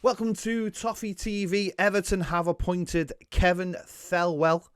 Welcome to Toffee TV. Everton have appointed Kevin Thelwell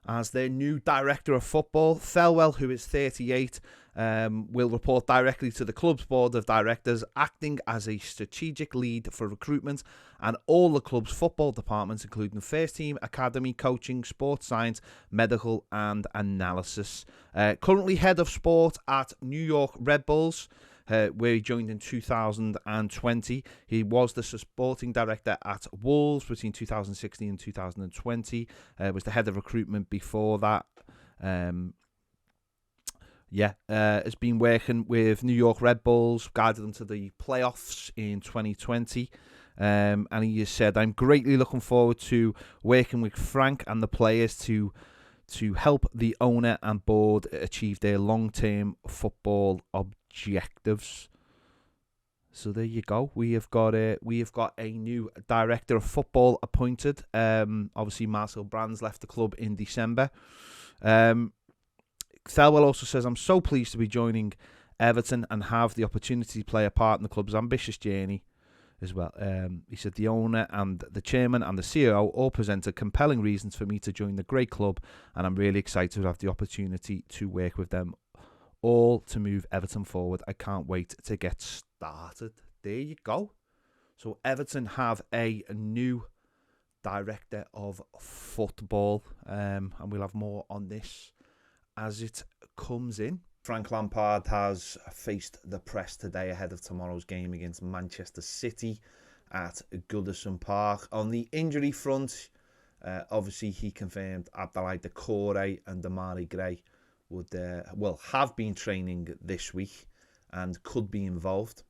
as their new director of football. Thelwell, who is 38, will report directly to the club's board of directors, acting as a strategic lead for recruitment and all the club's football departments, including first team, academy, coaching, sports science, medical and analysis. Currently head of sport at New York Red Bulls, where he joined in 2020. He was the sporting director at Wolves between 2016 and 2020. Was the head of recruitment before that. Has been working with New York Red Bulls, guided them to the playoffs in 2020. And he has said, "I'm greatly looking forward to working with Frank and the players to help the owner and board achieve their long-term football objectives." So there you go. We have got a new director of football appointed. Obviously, Marcel Brands left the club in December. Thelwell also says, "I'm so pleased to be joining Everton and have the opportunity to play a part in the club's ambitious journey as well." He said, "The owner and the chairman and the CEO all presented compelling reasons for me to join the great club, and I'm really excited to have the opportunity to work with them all to move Everton forward. I can't wait to get started." There you go. So Everton have a new director of football, and we'll have more on this as it comes in. Frank Lampard has faced the press today ahead of tomorrow's game against Manchester City at Goodison Park. On the injury front, obviously he confirmed Abdoulaye Doucouré and Damari Gray would have been training this week and could be involved.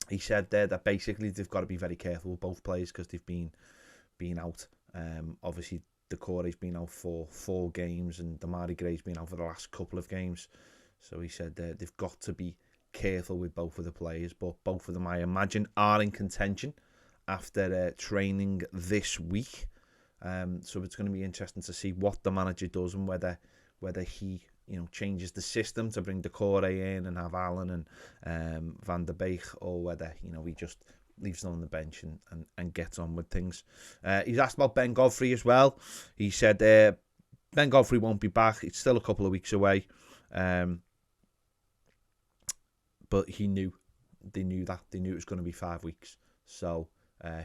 He said there that basically they've got to be very careful with both players because they've been out. Obviously, Doucouré's been out for 4 games and Damari Gray's been out for the last couple of games. So he said they've got to be careful with both of the players, but both of them, I imagine, are in contention after training this week. So it's going to be interesting to see what the manager does and whether he changes the system to bring Doucouré in and have Allen and Van der Beek, or whether he just leaves them on the bench and gets on with things. He's asked about Ben Godfrey as well. He said Ben Godfrey won't be back. It's still a couple of weeks away. But they knew it was going to be 5 weeks. So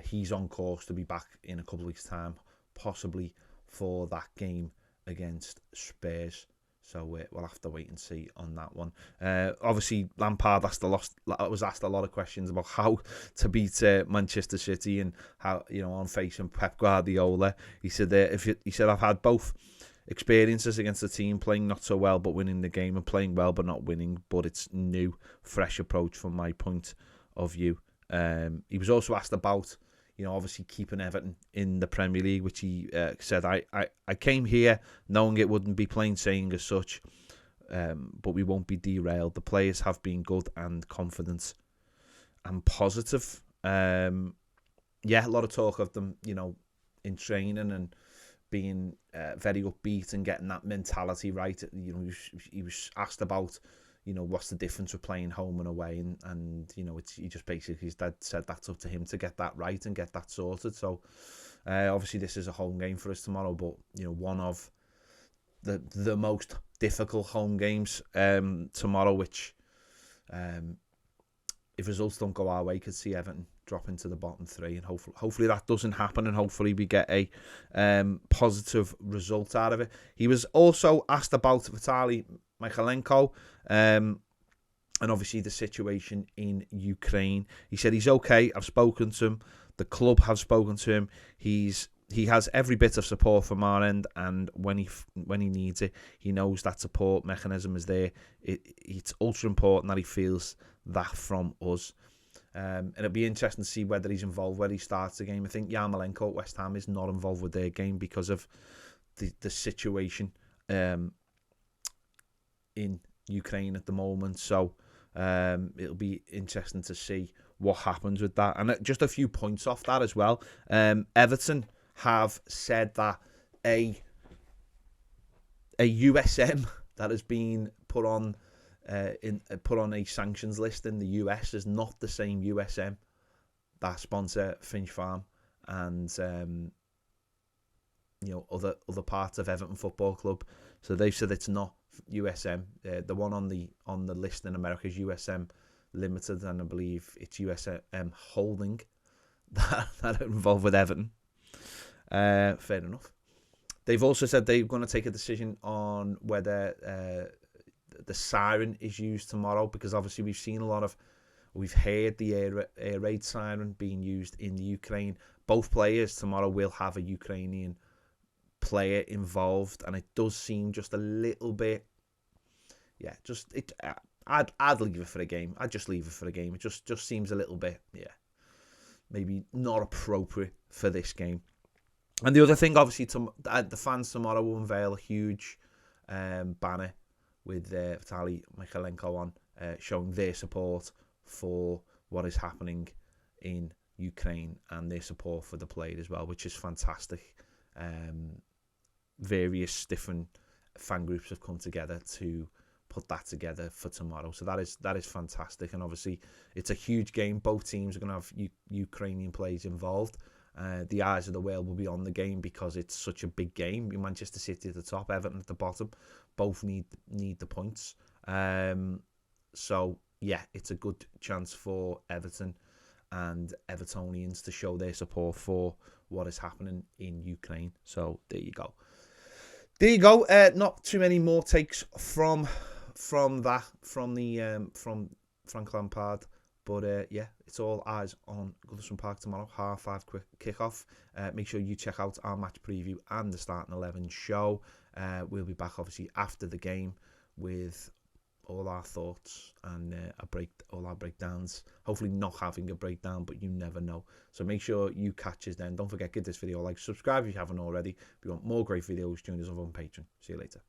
he's on course to be back in a couple of weeks' time, possibly for that game against Spurs. So we'll have to wait and see on that one. Obviously, Lampard was asked a lot of questions about how to beat Manchester City and how on facing Pep Guardiola. He said I've had both experiences against the team, playing not so well but winning the game, and playing well but not winning. But it's new, fresh approach from my point of view. He was also asked about obviously keeping Everton in the Premier League, which he said, I came here knowing it wouldn't be plain sailing as such, but we won't be derailed. The players have been good and confident and positive. A lot of talk of them, in training and being very upbeat and getting that mentality right. He was asked about what's the difference with playing home and away, and he just basically said that's up to him to get that right and get that sorted. So obviously this is a home game for us tomorrow, but one of the most difficult home games tomorrow, which if results don't go our way, could see Everton drop into the bottom 3, and hopefully that doesn't happen, and hopefully we get a positive result out of it. He was also asked about Vitali Michelenko, and obviously the situation in Ukraine. He said he's okay. I've spoken to him. The club have spoken to him. He has every bit of support from our end, and when he needs it, he knows that support mechanism is there. It's ultra important that he feels that from us. And it'll be interesting to see whether he's involved, whether he starts the game. I think Yarmolenko at West Ham is not involved with their game because of the situation in Ukraine at the moment. So it'll be interesting to see what happens with that. And just a few points off that as well. Everton have said that a USM that has been put on a sanctions list in the US is not the same USM that sponsor Finch Farm and other parts of Everton Football Club. So they've said it's not USM. The one on the list in America is USM Limited, and I believe it's USM Holding that are involved with Everton. Fair enough. They've also said they're going to take a decision on whether the siren is used tomorrow, because obviously we've heard the air raid siren being used in the Ukraine. Both players tomorrow will have a Ukrainian player involved, and it does seem just a little bit, I'd leave it for a game. I'd just leave it for a game. It just seems a little bit, maybe not appropriate for this game. And the other thing, obviously, the fans tomorrow will unveil a huge banner with Vitali Michelenko on, showing their support for what is happening in Ukraine and their support for the player as well, which is fantastic. Various different fan groups have come together to put that together for tomorrow, so that is fantastic. And obviously it's a huge game. Both teams are going to have Ukrainian players involved. The eyes of the world will be on the game because it's such a big game. Manchester City at the top, Everton at the bottom, both need the points. So yeah, it's a good chance for Everton and Evertonians to show their support for what is happening in Ukraine. So there you go. Not too many more takes from Frank Lampard. But it's all eyes on Goodison Park tomorrow, 5:30 quick kickoff. Make sure you check out our match preview and the Starting 11 show. We'll be back obviously after the game with all our thoughts and all our breakdowns. Hopefully not having a breakdown, but you never know. So make sure you catch us then. Don't forget, give this video a like, subscribe if you haven't already. If you want more great videos, join us over on Patreon. See you later.